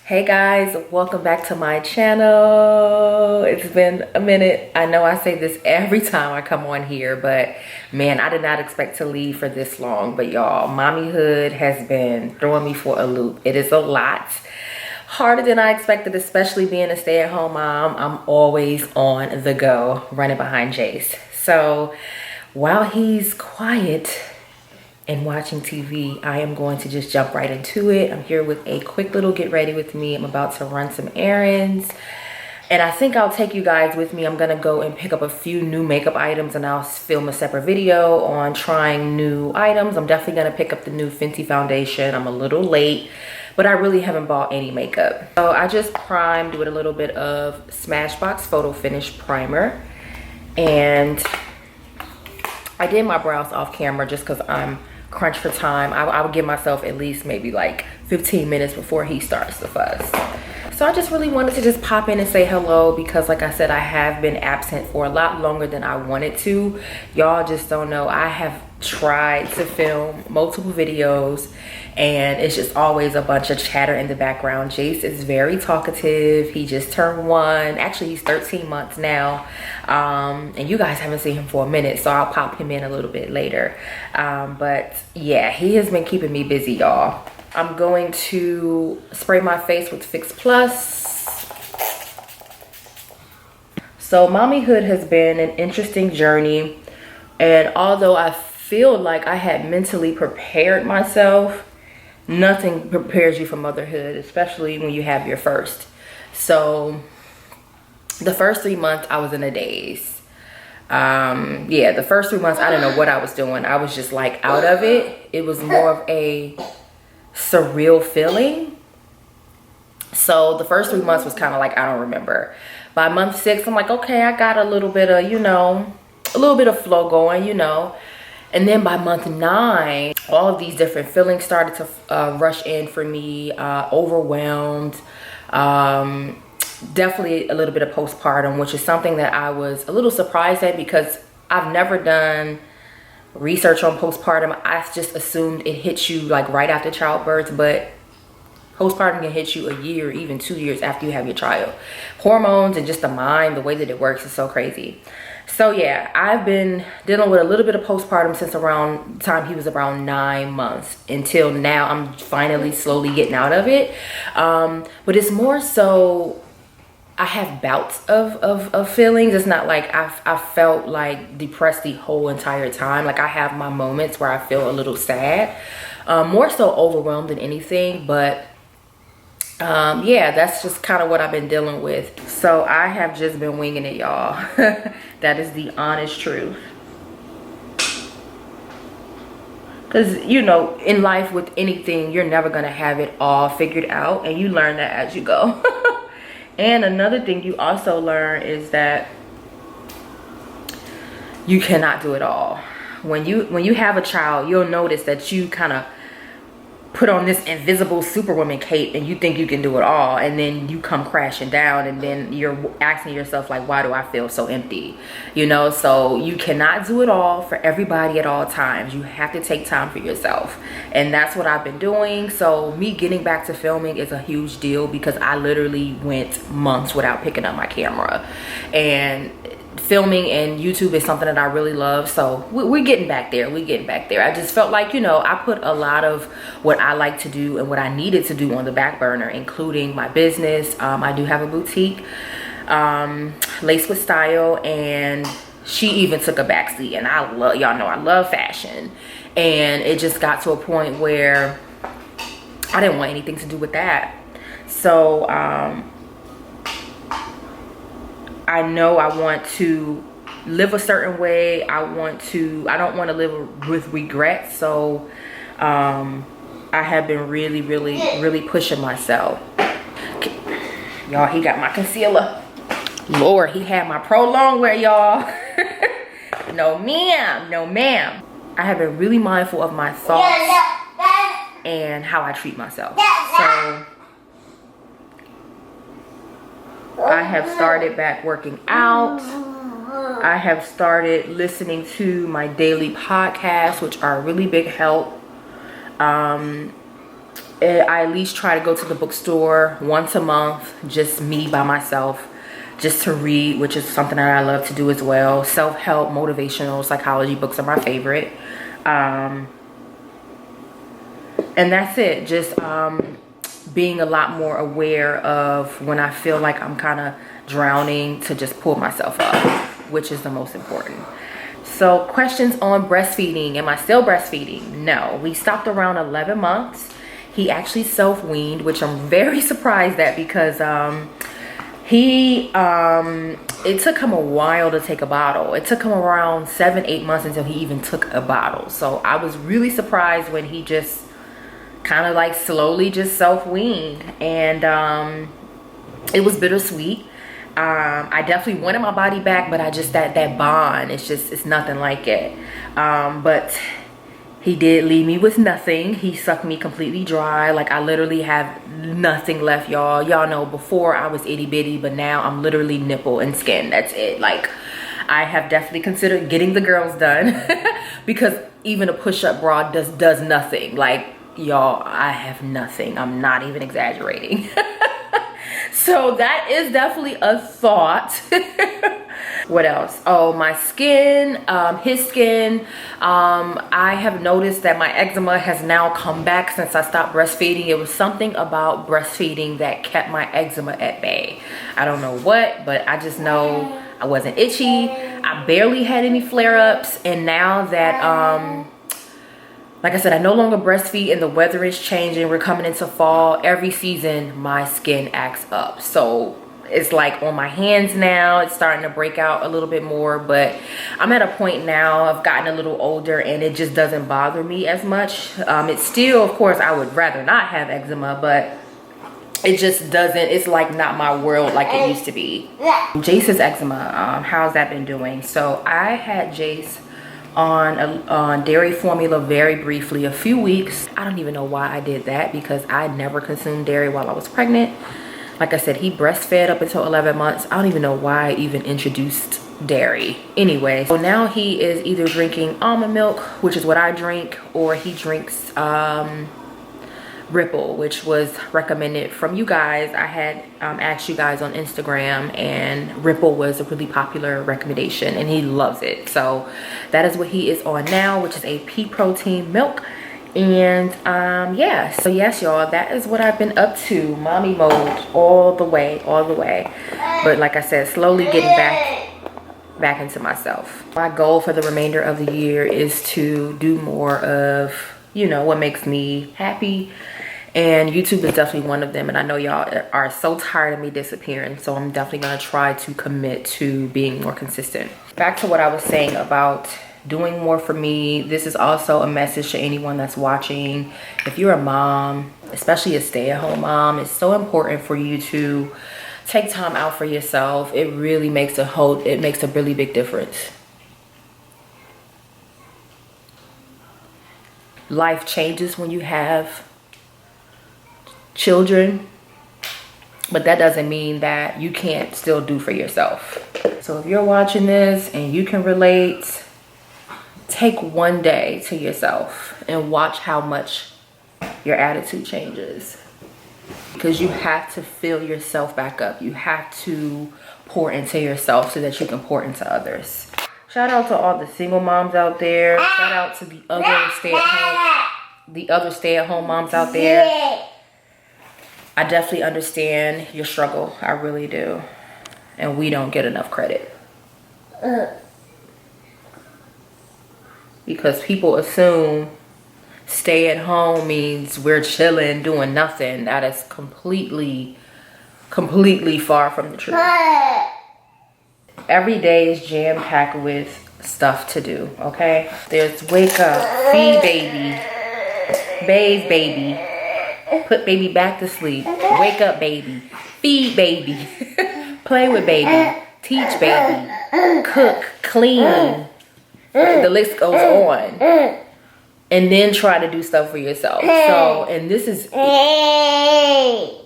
Hey guys, welcome back to my channel. It's been a minute. I know I say this every time I come on here, but man, I did not expect to leave for this long. But y'all, mommyhood has been throwing me for a loop. It is a lot harder than I expected, especially being a stay-at-home mom. I'm always on the go, running behind Jace. So while he's quiet and watching TV, I am going to just jump right into it. I'm here with a quick little get ready with me. I'm about to run some errands, and I think I'll take you guys with me. I'm gonna go and pick up a few new makeup items, and I'll film a separate video on trying new items. I'm definitely gonna pick up the new Fenty foundation. I'm a little late, but I really haven't bought any makeup. So I just primed with a little bit of Smashbox Photo Finish primer, and I did my brows off camera just because I'm crunched for time. I would give myself at least maybe like 15 minutes before he starts to fuss. So I just really wanted to just pop in and say hello because, like I said, I have been absent for a lot longer than I wanted to. Y'all just don't know. I have tried to film multiple videos and it's just always a bunch of chatter in the background. Jace is very talkative. He just turned 1. Actually, he's 13 months now. And you guys haven't seen him for a minute, so I'll pop him in a little bit later. But yeah, he has been keeping me busy, y'all. I'm going to spray my face with Fix Plus. So mommyhood has been an interesting journey, and although I feel like I had mentally prepared myself, nothing prepares you for motherhood, especially when you have your first. So the first 3 months I was in a daze. Yeah, the first 3 months I didn't know what I was doing. I was just like out of it. It was more of a surreal feeling. So the first 3 months was kind of like I don't remember. By month 6 I'm like, okay, I got a little bit of, you know, a little bit of flow going, you know. And then by month 9, all of these different feelings started to rush in for me. Overwhelmed, definitely a little bit of postpartum, which is something that I was a little surprised at because I've never done research on postpartum. I just assumed it hits you like right after childbirth, but postpartum can hit you a year, even 2 years after you have your child. Hormones and just the mind, the way that it works is so crazy. So yeah, I've been dealing with a little bit of postpartum since around the time he was around 9 months until now. I'm finally slowly getting out of it. But it's more so I have bouts of feelings. It's not like I felt like depressed the whole entire time. Like I have my moments where I feel a little sad, more so overwhelmed than anything. But yeah, that's just kind of what I've been dealing with. So I have just been winging it, y'all. That is the honest truth. Because, you know, in life with anything, you're never going to have it all figured out. And you learn that as you go. And another thing you also learn is that you cannot do it all. When you have a child, you'll notice that you kind of put on this invisible superwoman cape and you think you can do it all, and then you come crashing down, and then you're asking yourself like, why do I feel so empty? You know, so you cannot do it all for everybody at all times. You have to take time for yourself, and that's what I've been doing. So me getting back to filming is a huge deal because I literally went months without picking up my camera, and filming and YouTube is something that I really love. So we're getting back there. We're getting back there. I just felt like, you know, I put a lot of what I like to do and what I needed to do on the back burner, including my business. I do have a boutique, Lace with Style, and she even took a backseat. And I love, y'all know I love fashion. And it just got to a point where I didn't want anything to do with that. So, I know I want to live a certain way. I don't want to live with regret. So I have been really pushing myself. Y'all, he got my concealer. Lord, he had my Pro Longwear, y'all. No ma'am, no ma'am. I have been really mindful of my thoughts and how I treat myself. So I have started back working out. I have started listening to my daily podcasts, which are a really big help. I at least try to go to the bookstore once a month, just me by myself, just to read, which is something that I love to do as well. Self-help, motivational, psychology books are my favorite. And that's it. Just being a lot more aware of when I feel like I'm kind of drowning, to just pull myself up, which is the most important. So questions on breastfeeding. Am I still breastfeeding? No, we stopped around 11 months. He actually self-weaned, which I'm very surprised at, because it took him a while to take a bottle. It took him around 7-8 months until he even took a bottle. So I was really surprised when he just kind of like slowly just self-weaned. And it was bittersweet. I definitely wanted my body back, but I just, that bond, it's nothing like it. But he did leave me with nothing. He sucked me completely dry. Like, I literally have nothing left, y'all. Y'all know before I was itty bitty, but now I'm literally nipple and skin. That's it. Like, I have definitely considered getting the girls done because even a push-up bra does nothing. Like, y'all, I have nothing. I'm not even exaggerating. So that is definitely a thought. What else? Oh, my skin, his skin. I have noticed that my eczema has now come back since I stopped breastfeeding. It was something about breastfeeding that kept my eczema at bay. I don't know what, but I just know I wasn't itchy. I barely had any flare-ups. And now that, like I said, I no longer breastfeed and the weather is changing. We're coming into fall. Every season, my skin acts up. So it's like on my hands now, it's starting to break out a little bit more, but I'm at a point now, I've gotten a little older and it just doesn't bother me as much. It's still, of course, I would rather not have eczema, but it just doesn't, it's like not my world like it used to be. Jace's eczema, how's that been doing? So I had Jace on dairy formula very briefly, a few weeks. I don't even know why I did that, because I never consumed dairy while I was pregnant. Like I said, he breastfed up until 11 months. I don't even know why I even introduced dairy. Anyway, so now he is either drinking almond milk, which is what I drink, or he drinks Ripple, which was recommended from you guys. I had asked you guys on Instagram, and Ripple was a really popular recommendation and he loves it. So that is what he is on now, which is a pea protein milk. And yeah, so yes, y'all, that is what I've been up to. Mommy mode all the way. But like I said, slowly getting back into myself. My goal for the remainder of the year is to do more of, you know, what makes me happy. And YouTube is definitely one of them. And I know y'all are so tired of me disappearing. So I'm definitely gonna try to commit to being more consistent. Back to what I was saying about doing more for me. This is also a message to anyone that's watching. If you're a mom, especially a stay-at-home mom, it's so important for you to take time out for yourself. It really makes a really big difference. Life changes when you have children, but that doesn't mean that you can't still do for yourself. So if you're watching this and you can relate, take one day to yourself and watch how much your attitude changes, because you have to fill yourself back up. You have to pour into yourself so that you can pour into others. Shout out to all the single moms out there. Shout out to the other stay-at-home moms out there. I definitely understand your struggle. I really do. And we don't get enough credit. Because people assume stay at home means we're chilling, doing nothing. That is completely far from the truth. Every day is jam-packed with stuff to do, okay? There's wake up, feed baby, bathe baby, put baby back to sleep, wake up baby, feed baby, play with baby, teach baby, cook, clean. The list goes on. And then try to do stuff for yourself. So, and this is... Hey.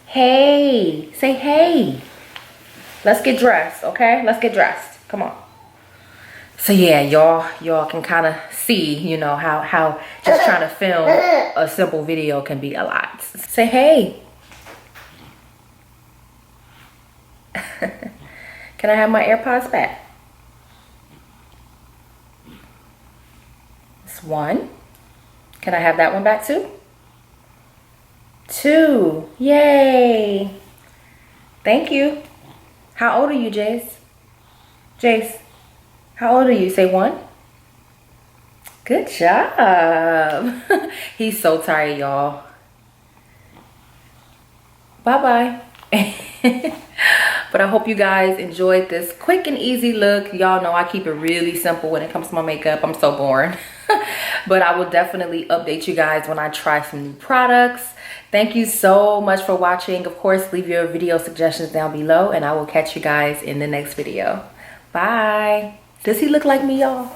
Hey. Say hey. Let's get dressed, okay? Let's get dressed. Come on. So yeah, y'all can kind of see, you know, how just trying to film a simple video can be a lot. Say hey. Can I have my AirPods back? It's one. Can I have that one back too? Two. Yay. Thank you. How old are you, Jace? Jace, how old are you? Say one. Good job. He's so tired, y'all. Bye-bye. But I hope you guys enjoyed this quick and easy look. Y'all know I keep it really simple when it comes to my makeup. I'm so boring. But I will definitely update you guys when I try some new products. Thank you so much for watching. Of course, leave your video suggestions down below and I will catch you guys in the next video. Bye. Does he look like me, y'all?